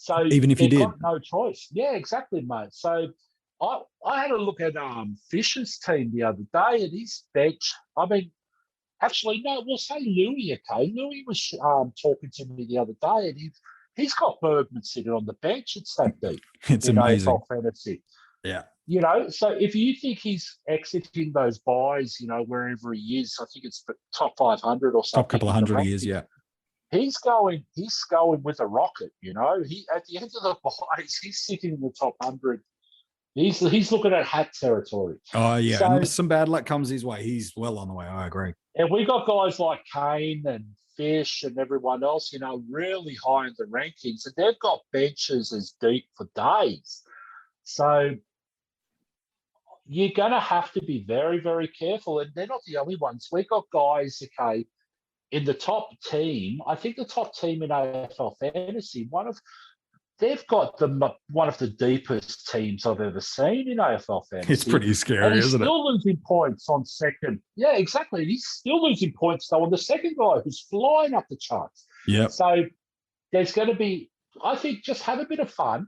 So Even if you they've did. got no choice. Yeah, exactly, mate. So I had a look at Fisher's team the other day, and his bench. I mean, actually, no, we'll say Louis. Okay, Louis was talking to me the other day, and he's got Bergman sitting on the bench. It's that deep. It's in amazing. AFL fantasy. Yeah. So if you think he's exiting those buys, wherever he is, I think it's the top 500 or something. Top couple of hundred he is, yeah. He's going with a rocket. He at the end of the buys, he's sitting in the top 100. He's looking at hat territory. Oh, yeah. So, Unless some bad luck comes his way, he's well on the way. I agree. and we got guys like Kane and Fish and everyone else, really high in the rankings, and they've got benches as deep for days. So you're going to have to be very, very careful. And they're not the only ones. We've got guys, okay, in the top team. I think the top team in AFL Fantasy, they've got one of the deepest teams I've ever seen in AFL Fantasy. It's pretty scary, isn't it? He's still losing points on second. Yeah, exactly. He's still losing points, though, on the second guy who's flying up the charts. Yeah. So there's going to be, I think, just have a bit of fun.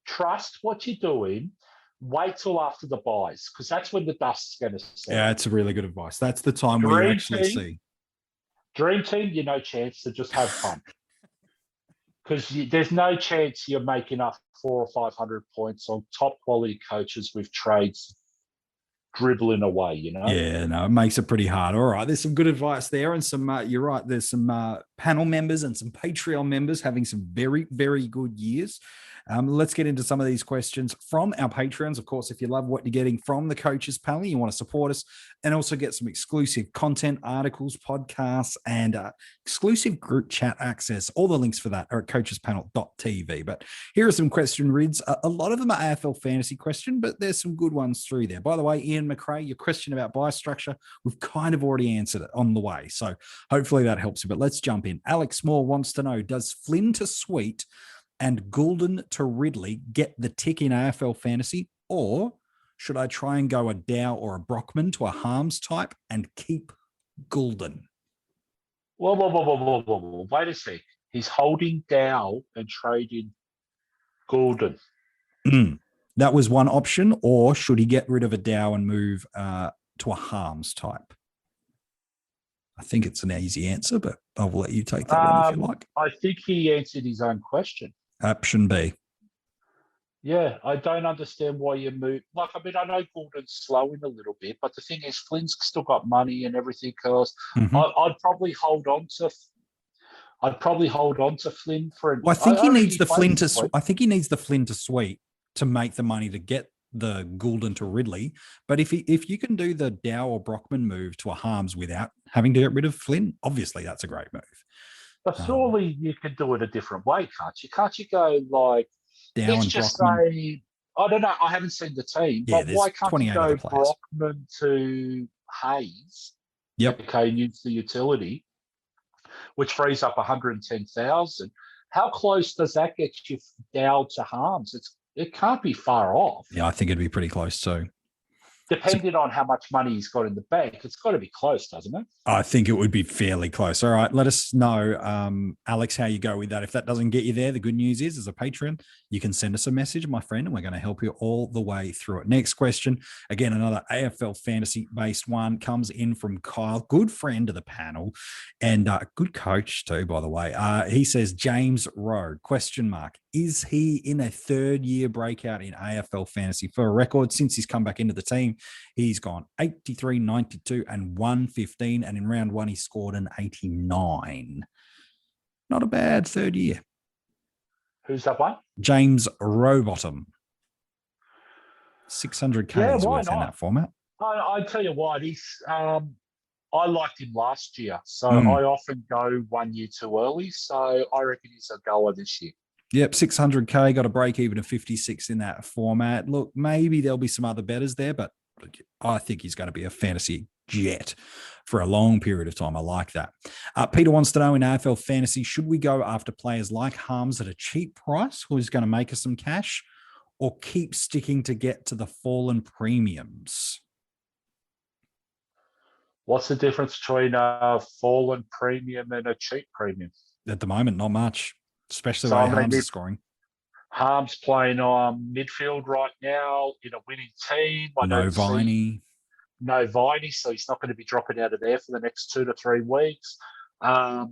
Trust what you're doing. Wait till after the buys, because that's when the dust's going to settle. Yeah, it's a really good advice. That's the time where you actually see. Dream Team, no chance to just have fun. Because there's no chance you're making up 400 or 500 points on top quality coaches with trades dribbling away, Yeah, no, it makes it pretty hard. All right, there's some good advice there, and some, you're right, there's some panel members and some Patreon members having some very, very good years. Let's get into some of these questions from our Patreons. Of course, if you love what you're getting from the Coaches Panel, you want to support us and also get some exclusive content, articles, podcasts, and exclusive group chat access. All the links for that are at coachespanel.tv. But here are some question reads. A lot of them are AFL fantasy question, but there's some good ones through there. By the way, Ian McRae, your question about buy structure, we've kind of already answered it on the way. So hopefully that helps you. But let's jump in. Alex Moore wants to know, does Flynn to Sweet and Goulden to Ridley get the tick in AFL fantasy, or should I try and go a Dow or a Brockman to a Harms type and keep Goulden? Whoa. Wait a sec. He's holding Dow and trading Goulden. That was one option, or should he get rid of a Dow and move to a Harms type? I think it's an easy answer, but I'll let you take that one if you like. I think he answered his own question. Option B. Yeah, I don't understand why you move. I know Goulden's slowing a little bit, but the thing is, Flynn's still got money and everything else. Mm-hmm. I'd probably hold on to Flynn for. Well, I think he needs the Flynn to. I think he needs the Flynn to Sweet to make the money to get the Goulden to Ridley. But if you can do the Dow or Brockman move to a Harms without having to get rid of Flynn, obviously that's a great move. But surely you can do it a different way, can't you? Can't you go like, Dow let's and just Brockman. say, I don't know, I haven't seen the team, Yeah, but why can't you go players. Brockman to Hayes? Yep. Okay, and use the utility, which frees up 110,000. How close does that get you Dow to Harms? It can't be far off. Yeah, I think it'd be pretty close too. Depending on how much money he's got in the bank, it's got to be close, doesn't it? I think it would be fairly close. All right, let us know, Alex, how you go with that. If that doesn't get you there, the good news is, as a patron, you can send us a message, my friend, and we're going to help you all the way through it. Next question, again, another AFL fantasy-based one, comes in from Kyle, good friend of the panel, and good coach too, by the way. He says, James Rowe, ? Is he in a third-year breakout in AFL fantasy? For a record, since he's come back into the team, he's gone 83, 92, and 115. And in round one, he scored an 89. Not a bad third year. Who's that one? James Rowbottom. 600K is worth in that format. I tell you what, I liked him last year. So I often go 1 year too early. So I reckon he's a goer this year. Yep, 600K, got a break even of 56 in that format. Look, maybe there'll be some other bettors there, but I think he's going to be a fantasy jet for a long period of time. I like that. Peter wants to know, in AFL fantasy, should we go after players like Harms at a cheap price who's going to make us some cash, or keep sticking to get to the fallen premiums? What's the difference between a fallen premium and a cheap premium? At the moment, not much, especially the way Harms is scoring. Harm's playing on midfield right now in a winning team. No Viney. No Viney, so he's not going to be dropping out of there for the next 2 to 3 weeks. I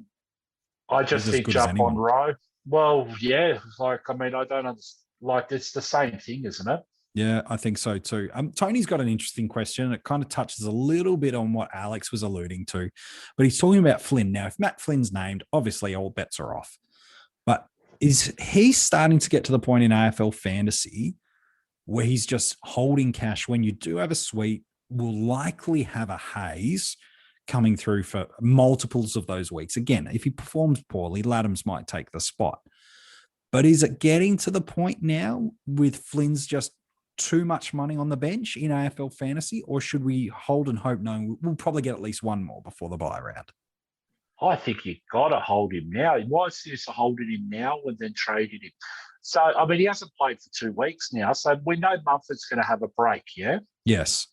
just think jump on Rowe. Well, yeah, I don't understand. It's the same thing, isn't it? Yeah, I think so too. Tony's got an interesting question. It kind of touches a little bit on what Alex was alluding to, but he's talking about Flynn. Now, if Matt Flynn's named, obviously all bets are off. But is he starting to get to the point in AFL fantasy where he's just holding cash when you do have a sweep, will likely have a haze coming through for multiples of those weeks? Again, if he performs poorly, Laddams might take the spot. But is it getting to the point now with Flynn's just too much money on the bench in AFL fantasy, or should we hold and hope knowing we'll probably get at least one more before the bye round? I think you've got to hold him now. Why is this holding him now and then trading him? So, he hasn't played for 2 weeks now, so we know Mumford's going to have a break, yeah? Yes.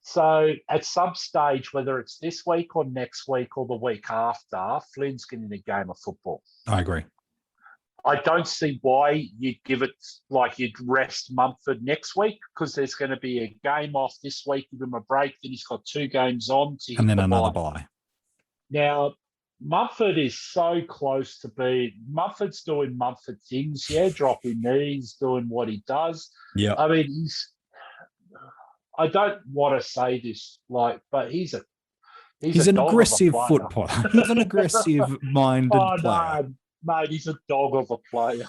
So at some stage, whether it's this week or next week or the week after, Flynn's getting a game of football. I agree. I don't see why you'd give it you'd rest Mumford next week, because there's going to be a game off this week, give him a break, then he's got 2 games on. And then another bye. Now, Mumford is so close to Mumford's doing Mumford things, dropping knees, doing what he does. Yeah. I don't want to say this, but he's an aggressive footballer. He's an aggressive-minded player. No, mate, he's a dog of a player.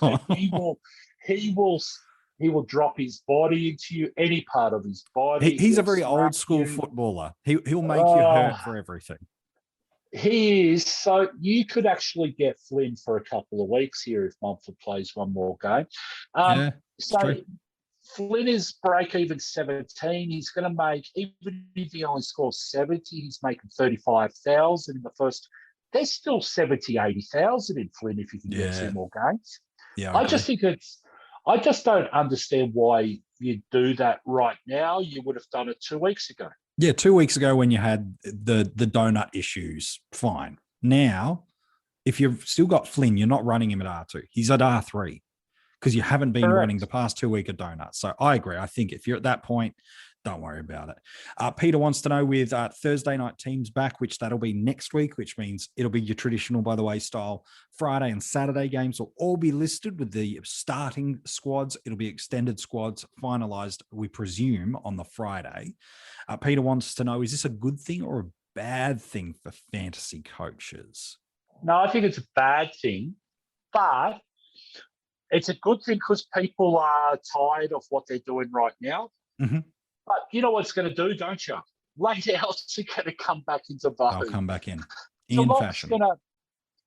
He will drop his body into you, any part of his body. He's a very old school footballer. He'll make you hurt for everything. He is. So you could actually get Flynn for a couple of weeks here if Mumford plays one more game. True. Flynn is break even 17. He's going to make, even if he only scores 70, he's making 35,000 in the first. There's still 70, 80,000 in Flynn if you can get 2 more games. Yeah, I just don't understand why you do that right now. You would have done it 2 weeks ago. Yeah, 2 weeks ago when you had the donut issues, fine. Now, if you've still got Flynn, you're not running him at R2. He's at R3 because you haven't been running the past 2 weeks of donuts. So I agree. I think if you're at that point, don't worry about it. Peter wants to know with Thursday night teams back, which that'll be next week, which means it'll be your traditional, by the way, style Friday and Saturday games will all be listed with the starting squads. It'll be extended squads finalized, we presume, on the Friday. Peter wants to know, is this a good thing or a bad thing for fantasy coaches? No, I think it's a bad thing, but it's a good thing because people are tired of what they're doing right now. Mm-hmm. But you know what it's going to do, don't you? Late outs are going to come back into vogue. They'll come back in fashion.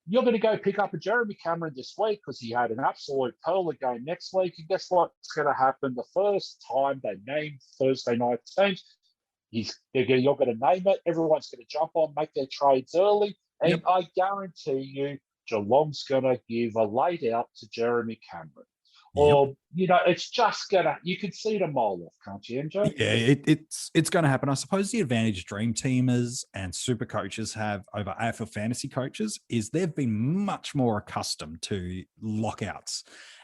You're going to go pick up a Jeremy Cameron this week because he had an absolute pearler game next week. And guess what's going to happen? The first time they name Thursday night teams, you're going to name it. Everyone's going to jump on, make their trades early. And I guarantee you, Geelong's going to give a late out to Jeremy Cameron. Or, it's just going to, you can see the mole off, can't you, MJ? Yeah, it's going to happen. I suppose the advantage dream teamers and super coaches have over AFL fantasy coaches is they've been much more accustomed to lockouts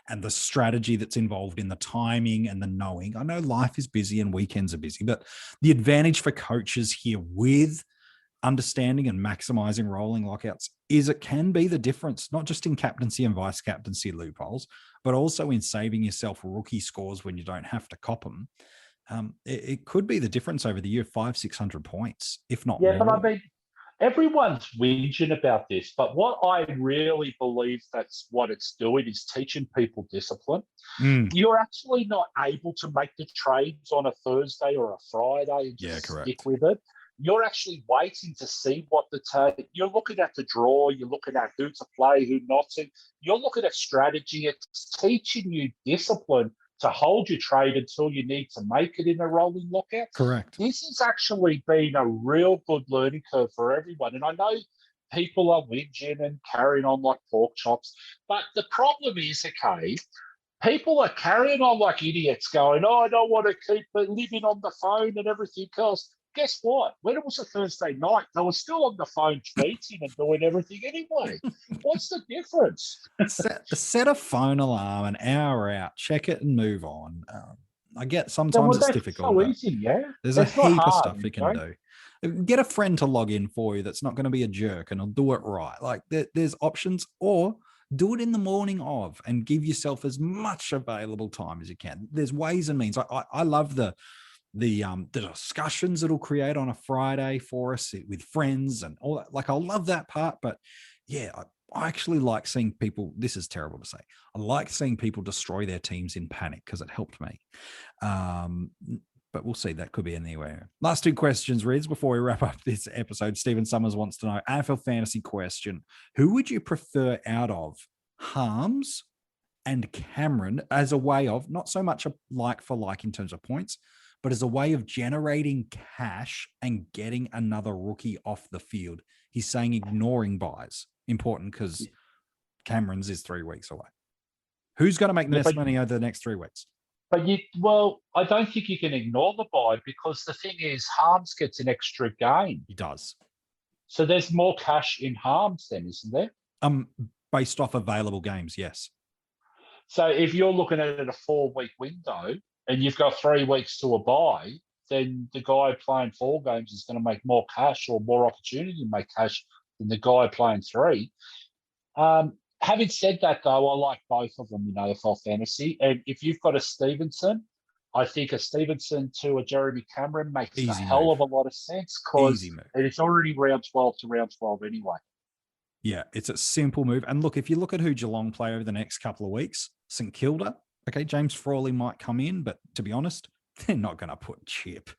and the strategy that's involved in the timing and the knowing. I know life is busy and weekends are busy, but the advantage for coaches here with understanding and maximizing rolling lockouts is it can be the difference, not just in captaincy and vice captaincy loopholes, but also in saving yourself rookie scores when you don't have to cop them. It could be the difference over the year, 500-600 points, if not more. But everyone's whinging about this, but what I really believe that's what it's doing is teaching people discipline. You're actually not able to make the trades on a Thursday or a Friday and just stick with it. You're actually waiting to see what you're looking at the draw, you're looking at who to play, who not to. You're looking at strategy. It's teaching you discipline to hold your trade until you need to make it in a rolling lockout. Correct. This has actually been a real good learning curve for everyone. And I know people are whinging and carrying on like pork chops, but the problem is, people are carrying on like idiots going, I don't want to keep living on the phone and everything else. guess what? When it was a Thursday night, they were still on the phone tweeting and doing everything anyway. What's the difference? Set a phone alarm an hour out, check it and move on. I get sometimes it's difficult. So easy, yeah. There's a heap of stuff you can do. Get a friend to log in for you that's not going to be a jerk and he'll do it right. Like there's options, or do it in the morning of and give yourself as much available time as you can. There's ways and means. I love the discussions it'll create on a Friday for us with friends and all that. Like I love that part, but yeah, I actually like seeing people, this is terrible to say, I like seeing people destroy their teams in panic because it helped me. But we'll see. That could be anywhere. Last two questions, Riz, before we wrap up this episode. Stephen Summers wants to know, AFL fantasy question. Who would you prefer out of Harms and Cameron as a way of, not so much a like for like in terms of points, but as a way of generating cash and getting another rookie off the field? He's saying ignoring buys. Important because Cameron's is 3 weeks away. Who's going to make the most money over the next 3 weeks? But I don't think you can ignore the buy, because the thing is, Harms gets an extra game. He does. So there's more cash in Harms then, isn't there? Based off available games, yes. So if you're looking at it a 4-week window and you've got 3 weeks to a buy, then the guy playing 4 games is going to make more cash or more opportunity to make cash than the guy playing 3. Having said that, though, I like both of them in AFL fantasy. And if you've got a Stevenson, I think a Stevenson to a Jeremy Cameron makes a hell of a lot of sense, because it's already round 12 to round 12 anyway. Yeah, it's a simple move. And look, if you look at who Geelong play over the next couple of weeks, St Kilda, okay, James Frawley might come in, but to be honest, they're not going to put Chip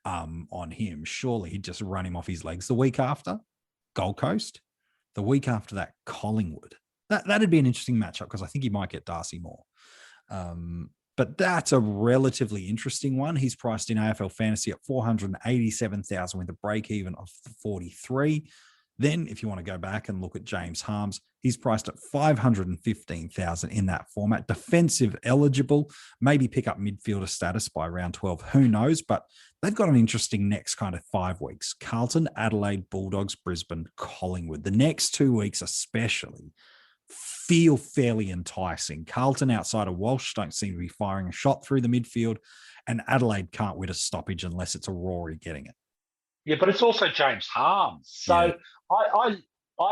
on him. Surely he'd just run him off his legs. The week after, Gold Coast. The week after that, Collingwood. That'd be an interesting matchup, because I think he might get Darcy Moore. But that's a relatively interesting one. He's priced in AFL fantasy at 487,000 with a break even of 43. Then if you want to go back and look at James Harms, he's priced at 515,000 in that format. Defensive eligible, maybe pick up midfielder status by round 12. Who knows? But they've got an interesting next kind of 5 weeks. Carlton, Adelaide, Bulldogs, Brisbane, Collingwood. The next 2 weeks especially feel fairly enticing. Carlton outside of Walsh don't seem to be firing a shot through the midfield, and Adelaide can't win a stoppage unless it's a Rory getting it. Yeah, but it's also James Harms. So I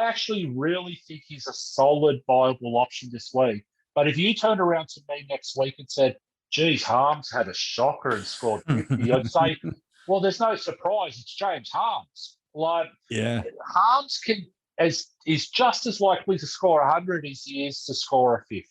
actually really think he's a solid, viable option this week. But if you turned around to me next week and said, geez, Harms had a shocker and scored 50, I'd say, well, there's no surprise. It's James Harms. Harms is just as likely to score 100 as he is to score a 50.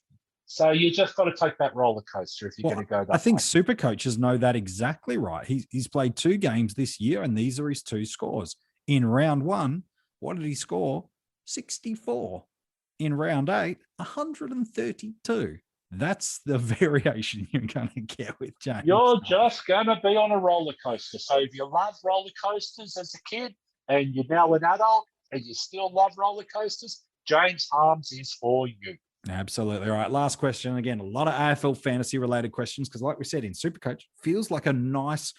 So you just got to take that roller coaster if you're going to go that I think way. SuperCoaches know that exactly right. He's played 2 games this year, and these are his 2 scores. In round 1, what did he score? 64. In round 8, 132. That's the variation you're going to get with James. You're just going to be on a roller coaster. So if you love roller coasters as a kid and you're now an adult and you still love roller coasters, James Harms is for you. Absolutely. All right. Last question. Again, a lot of AFL fantasy related questions, because like we said, in SuperCoach, feels like a nice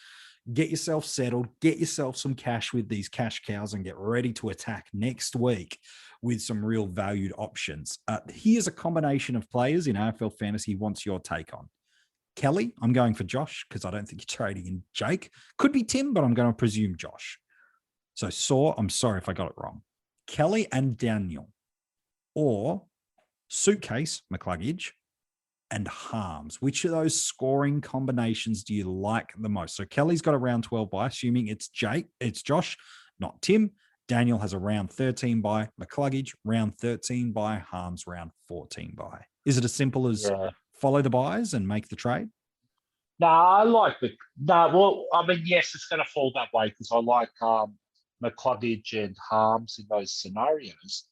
get yourself settled, get yourself some cash with these cash cows, and get ready to attack next week with some real valued options. Here's a combination of players in AFL fantasy wants your take on. Kelly, I'm going for Josh, because I don't think you're trading in Jake. Could be Tim, but I'm going to presume Josh. So Saw, I'm sorry if I got it wrong. Kelly and Daniel, or Suitcase, McCluggage, and Harms. Which of those scoring combinations do you like the most? So Kelly's got a round 12 bye, assuming it's Josh, not Tim. Daniel has a round 13 bye. McCluggage, round 13 bye. Harms, round 14 bye. Is it as simple as follow the buys and make the trade? No, I like yes, it's going to fall that way, because I like McCluggage and Harms in those scenarios.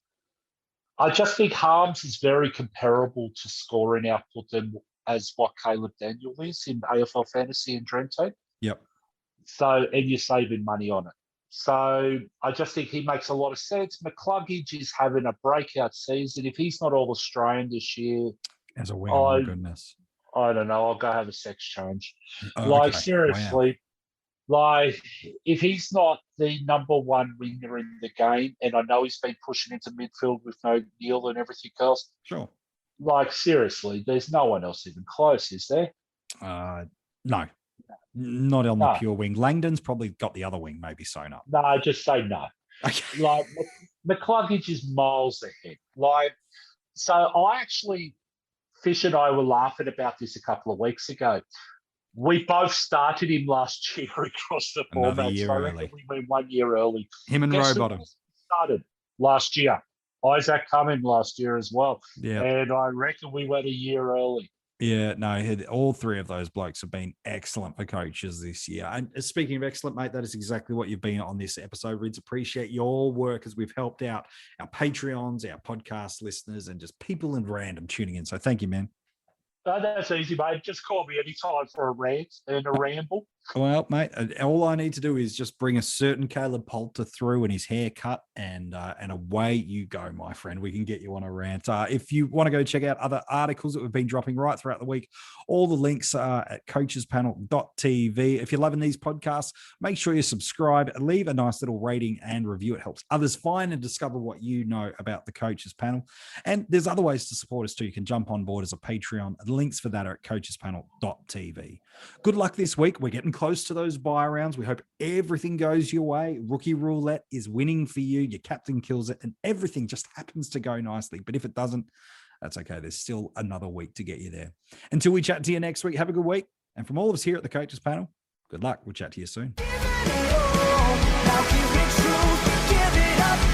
I just think Harms is very comparable to scoring output than as what Caleb Daniel is in AFL Fantasy and DreamTeam. Yep. So, and you're saving money on it. So I just think he makes a lot of sense. McCluggage is having a breakout season. If he's not all Australian this year, as a winner, my goodness. I don't know. I'll go have a sex change. Okay. Seriously. Like, if he's not the number one winger in the game, and I know he's been pushing into midfield with no Neil and everything else, Sure. like, seriously, there's no one else even close, is there? No, not on the pure wing. Langdon's probably got the other wing maybe sewn up. No, just say no. Okay. Like, McCluggage is miles ahead. Like, so I actually, Fish and I were laughing about this a couple of weeks ago. We both started him last year across the Another formats. year So I reckon early. we went 1 year early. Him and Guess who Rowbottom. started last year? Isaac Cumming last year as well. Yeah. And I reckon we went a year early. Yeah, no, all three of those blokes have been excellent for coaches this year. And speaking of excellent, mate, that is exactly what you've been on this episode. Rids, appreciate your work as we've helped out our Patreons, our podcast listeners, and just people in random tuning in. So thank you, man. That's easy, mate. Just call me anytime for a rant and a ramble. Well, mate, all I need to do is just bring a certain Caleb Poulter through and his haircut, and away you go, my friend. We can get you on a rant. If you want to go check out other articles that we've been dropping right throughout the week, all the links are at coachespanel.tv. If you're loving these podcasts, make sure you subscribe, leave a nice little rating and review. It helps others find and discover what you know about the Coaches Panel. And there's other ways to support us too. You can jump on board as a Patreon. The links for that are at coachespanel.tv. Good luck this week. We're getting close to those buy rounds. We hope everything goes your way. Rookie roulette is winning for you. Your captain kills it, and everything just happens to go nicely. But if it doesn't, that's okay. There's still another week to get you there. Until we chat to you next week, have a good week. And from all of us here at the Coaches Panel, good luck. We'll chat to you soon. Give it all, now give it true, give it up.